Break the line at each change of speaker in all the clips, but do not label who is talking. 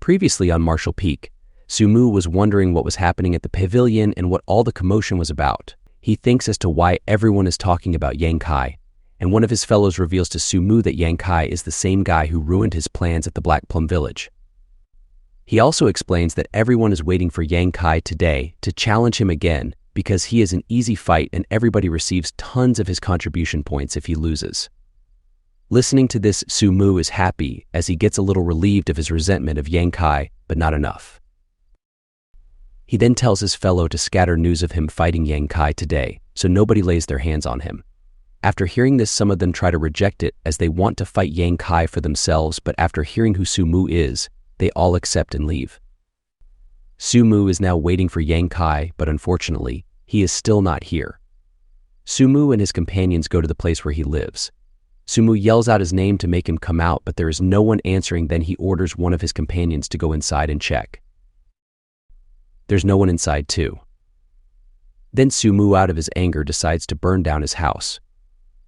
Previously on Marshall Peak, Sumu was wondering what was happening at the pavilion and what all the commotion was about. He thinks as to why everyone is talking about Yang Kai, and one of his fellows reveals to Sumu that Yang Kai is the same guy who ruined his plans at the Black Plum Village. He also explains that everyone is waiting for Yang Kai today to challenge him again because he is an easy fight and everybody receives tons of his contribution points if he loses. Listening to this, Sumu is happy as he gets a little relieved of his resentment of Yang Kai, but not enough. He then tells his fellow to scatter news of him fighting Yang Kai today, so nobody lays their hands on him. After hearing this, some of them try to reject it as they want to fight Yang Kai for themselves, but after hearing who Sumu is, they all accept and leave. Sumu is now waiting for Yang Kai, but unfortunately, he is still not here. Sumu and his companions go to the place where he lives. Sumu yells out his name to make him come out, but there is no one answering. Then he orders one of his companions to go inside and check. There's no one inside too. Then Sumu, out of his anger, decides to burn down his house.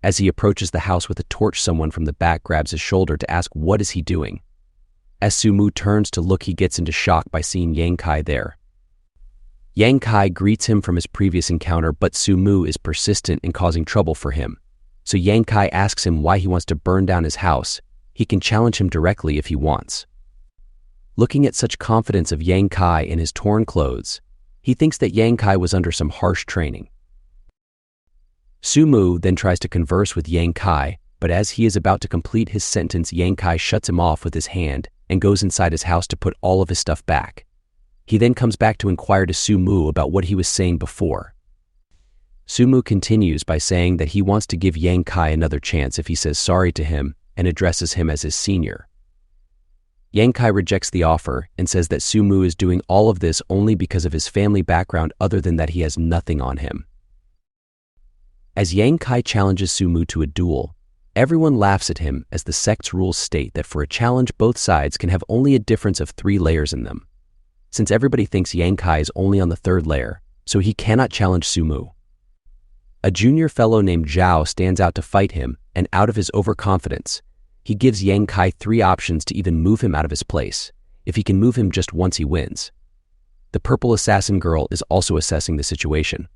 As he approaches the house with a torch, someone from the back grabs his shoulder to ask what is he doing. As Sumu turns to look, he gets into shock by seeing Yang Kai there. Yang Kai greets him from his previous encounter, but Sumu is persistent in causing trouble for him. So Yang Kai asks him why he wants to burn down his house. He can challenge him directly if he wants. Looking at such confidence of Yang Kai in his torn clothes, he thinks that Yang Kai was under some harsh training. Sumu then tries to converse with Yang Kai, but as he is about to complete his sentence, Yang Kai shuts him off with his hand and goes inside his house to put all of his stuff back. He then comes back to inquire to Sumu about what he was saying before. Sumu continues by saying that he wants to give Yang Kai another chance if he says sorry to him and addresses him as his senior. Yang Kai rejects the offer and says that Sumu is doing all of this only because of his family background, other than that he has nothing on him. As Yang Kai challenges Sumu to a duel, everyone laughs at him as the sect's rules state that for a challenge, both sides can have only a difference of 3 layers in them. Since everybody thinks Yang Kai is only on the 3rd layer, so he cannot challenge Sumu. A junior fellow named Zhao stands out to fight him, and out of his overconfidence, he gives Yang Kai 3 options to even move him out of his place. If he can move him just once, he wins. The purple assassin girl is also assessing the situation.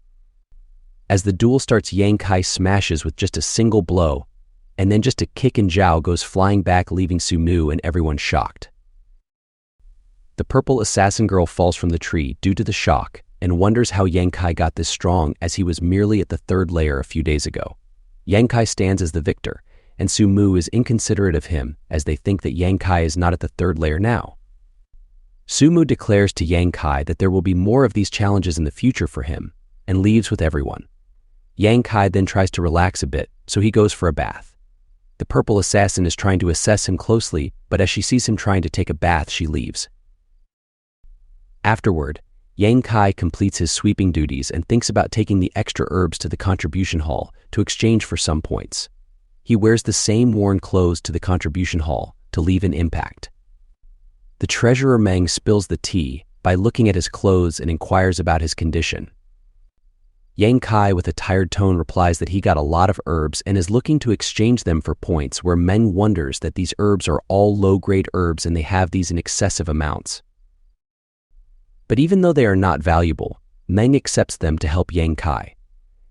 As the duel starts, Yang Kai smashes with just a single blow, and then just a kick and Zhao goes flying back, leaving Sumu and everyone shocked. The purple assassin girl falls from the tree due to the shock and wonders how Yang Kai got this strong, as he was merely at the 3rd layer a few days ago. Yang Kai stands as the victor, and Sumu is inconsiderate of him as they think that Yang Kai is not at the 3rd layer now. Sumu declares to Yang Kai that there will be more of these challenges in the future for him and leaves with everyone. Yang Kai then tries to relax a bit, so he goes for a bath. The purple assassin is trying to assess him closely, but as she sees him trying to take a bath, she leaves. Afterward, Yang Kai completes his sweeping duties and thinks about taking the extra herbs to the contribution hall to exchange for some points. He wears the same worn clothes to the contribution hall to leave an impact. The treasurer Meng spills the tea by looking at his clothes and inquires about his condition. Yang Kai, with a tired tone, replies that he got a lot of herbs and is looking to exchange them for points, where Meng wonders that these herbs are all low-grade herbs and they have these in excessive amounts. But even though they are not valuable, Meng accepts them to help Yang Kai.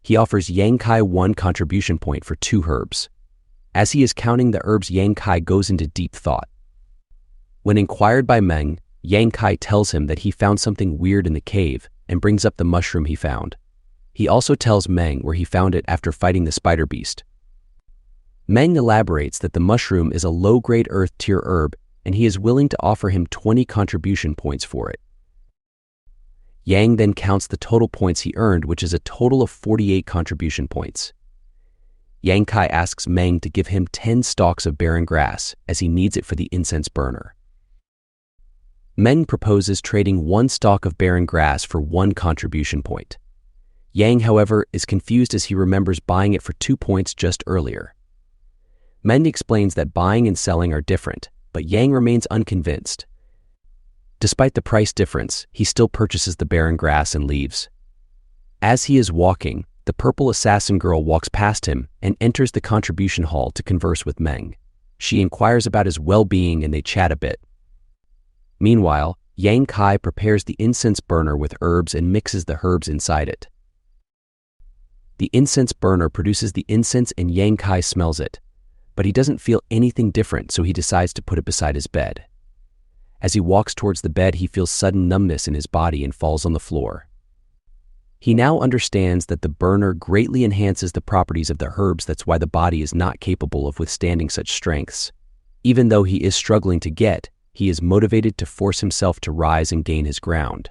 He offers Yang Kai 1 contribution point for 2 herbs. As he is counting the herbs, Yang Kai goes into deep thought. When inquired by Meng, Yang Kai tells him that he found something weird in the cave and brings up the mushroom he found. He also tells Meng where he found it after fighting the spider beast. Meng elaborates that the mushroom is a low-grade earth-tier herb and he is willing to offer him 20 contribution points for it. Yang then counts the total points he earned, which is a total of 48 contribution points. Yang Kai asks Meng to give him 10 stalks of barren grass, as he needs it for the incense burner. Meng proposes trading 1 stalk of barren grass for 1 contribution point. Yang, however, is confused as he remembers buying it for 2 points just earlier. Meng explains that buying and selling are different, but Yang remains unconvinced. Despite the price difference, he still purchases the barren grass and leaves. As he is walking, the purple assassin girl walks past him and enters the contribution hall to converse with Meng. She inquires about his well-being and they chat a bit. Meanwhile, Yang Kai prepares the incense burner with herbs and mixes the herbs inside it. The incense burner produces the incense and Yang Kai smells it, but he doesn't feel anything different, so he decides to put it beside his bed. As he walks towards the bed, he feels sudden numbness in his body and falls on the floor. He now understands that the burner greatly enhances the properties of the herbs. That's why the body is not capable of withstanding such strengths. Even though he is struggling to get, he is motivated to force himself to rise and gain his ground.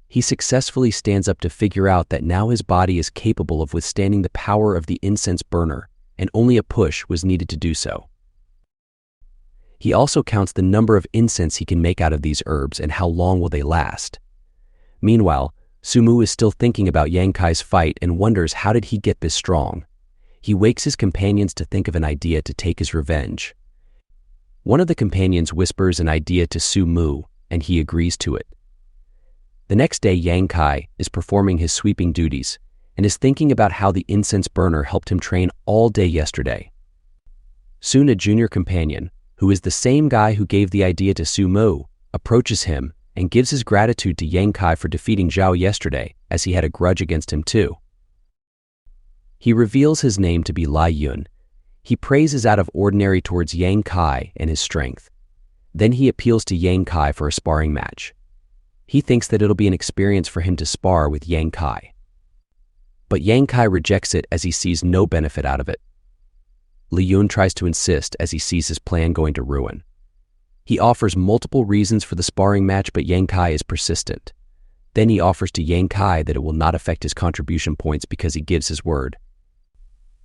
He successfully stands up to figure out that now his body is capable of withstanding the power of the incense burner, and only a push was needed to do so. He also counts the number of incense he can make out of these herbs and how long will they last. Meanwhile, Sumu is still thinking about Yang Kai's fight and wonders how did he get this strong. He wakes his companions to think of an idea to take his revenge. One of the companions whispers an idea to Sumu, and he agrees to it. The next day, Yang Kai is performing his sweeping duties and is thinking about how the incense burner helped him train all day yesterday. Soon a junior companion, who is the same guy who gave the idea to Sumu, approaches him and gives his gratitude to Yang Kai for defeating Zhao yesterday, as he had a grudge against him too. He reveals his name to be Lai Yun. He praises out of ordinary towards Yang Kai and his strength. Then he appeals to Yang Kai for a sparring match. He thinks that it'll be an experience for him to spar with Yang Kai. But Yang Kai rejects it as he sees no benefit out of it. Li Yun tries to insist as he sees his plan going to ruin. He offers multiple reasons for the sparring match, but Yang Kai is persistent. Then he offers to Yang Kai that it will not affect his contribution points because he gives his word.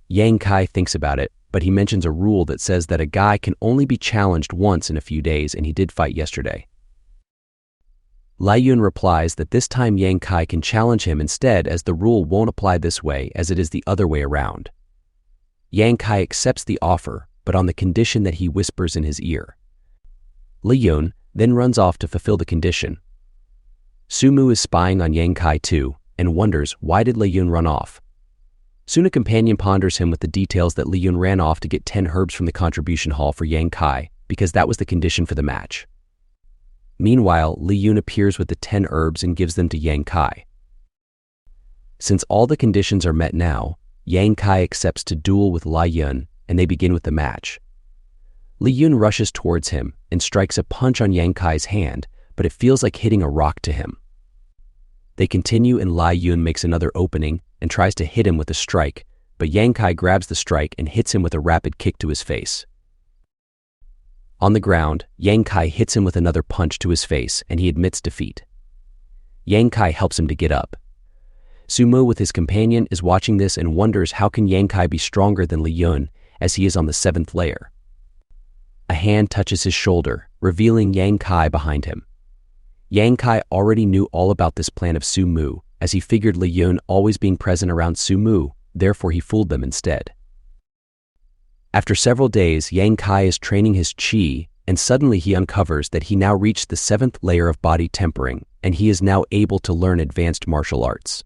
Yang Kai thinks about it, but he mentions a rule that says that a guy can only be challenged once in a few days, and he did fight yesterday. Lai Yun replies that this time Yang Kai can challenge him instead, as the rule won't apply this way as it is the other way around. Yang Kai accepts the offer, but on the condition that he whispers in his ear. Li Yun then runs off to fulfill the condition. Sumu is spying on Yang Kai too and wonders why did Li Yun run off. Soon a companion ponders him with the details that Li Yun ran off to get 10 herbs from the contribution hall for Yang Kai because that was the condition for the match. Meanwhile, Li Yun appears with the 10 herbs and gives them to Yang Kai. Since all the conditions are met now, Yang Kai accepts to duel with Lai Yun, and they begin with the match. Li Yun rushes towards him and strikes a punch on Yang Kai's hand, but it feels like hitting a rock to him. They continue and Lai Yun makes another opening and tries to hit him with a strike, but Yang Kai grabs the strike and hits him with a rapid kick to his face. On the ground, Yang Kai hits him with another punch to his face and he admits defeat. Yang Kai helps him to get up. Sumu with his companion is watching this and wonders how can Yang Kai be stronger than Li Yun as he is on the 7th layer. A hand touches his shoulder, revealing Yang Kai behind him. Yang Kai already knew all about this plan of Sumu, as he figured Li Yun always being present around Sumu, therefore he fooled them instead. After several days, Yang Kai is training his chi, and suddenly he uncovers that he now reached the 7th layer of body tempering, and he is now able to learn advanced martial arts.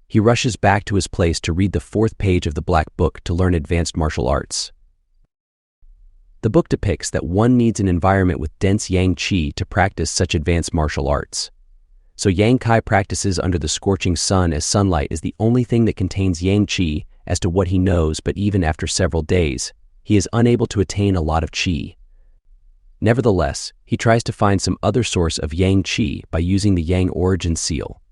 He rushes back to his place to read the 4th page of the Black Book to learn advanced martial arts. The book depicts that one needs an environment with dense yang qi to practice such advanced martial arts. So Yang Kai practices under the scorching sun, as sunlight is the only thing that contains yang qi as to what he knows, but even after several days, he is unable to attain a lot of qi. Nevertheless, he tries to find some other source of yang qi by using the Yang Origin seal.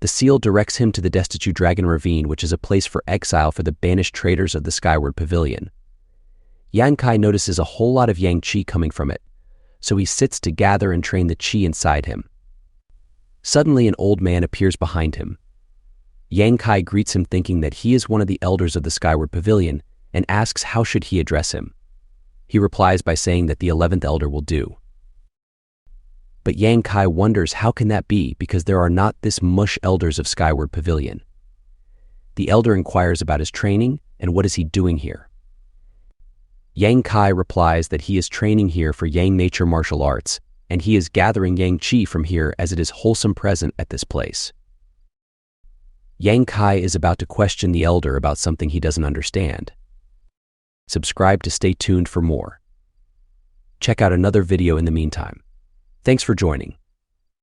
The seal directs him to the Destitute Dragon Ravine, which is a place for exile for the banished traders of the Skyward Pavilion. Yang Kai notices a whole lot of yang qi coming from it, so he sits to gather and train the qi inside him. Suddenly an old man appears behind him. Yang Kai greets him thinking that he is one of the elders of the Skyward Pavilion and asks how should he address him. He replies by saying that the 11th elder will do. But Yang Kai wonders how can that be because there are not this mush elders of Skyward Pavilion. The elder inquires about his training and what is he doing here. Yang Kai replies that he is training here for Yang nature martial arts, and he is gathering Yang Qi from here as it is wholesome present at this place. Yang Kai is about to question the elder about something he doesn't understand. Subscribe to stay tuned for more. Check out another video in the meantime. Thanks for joining.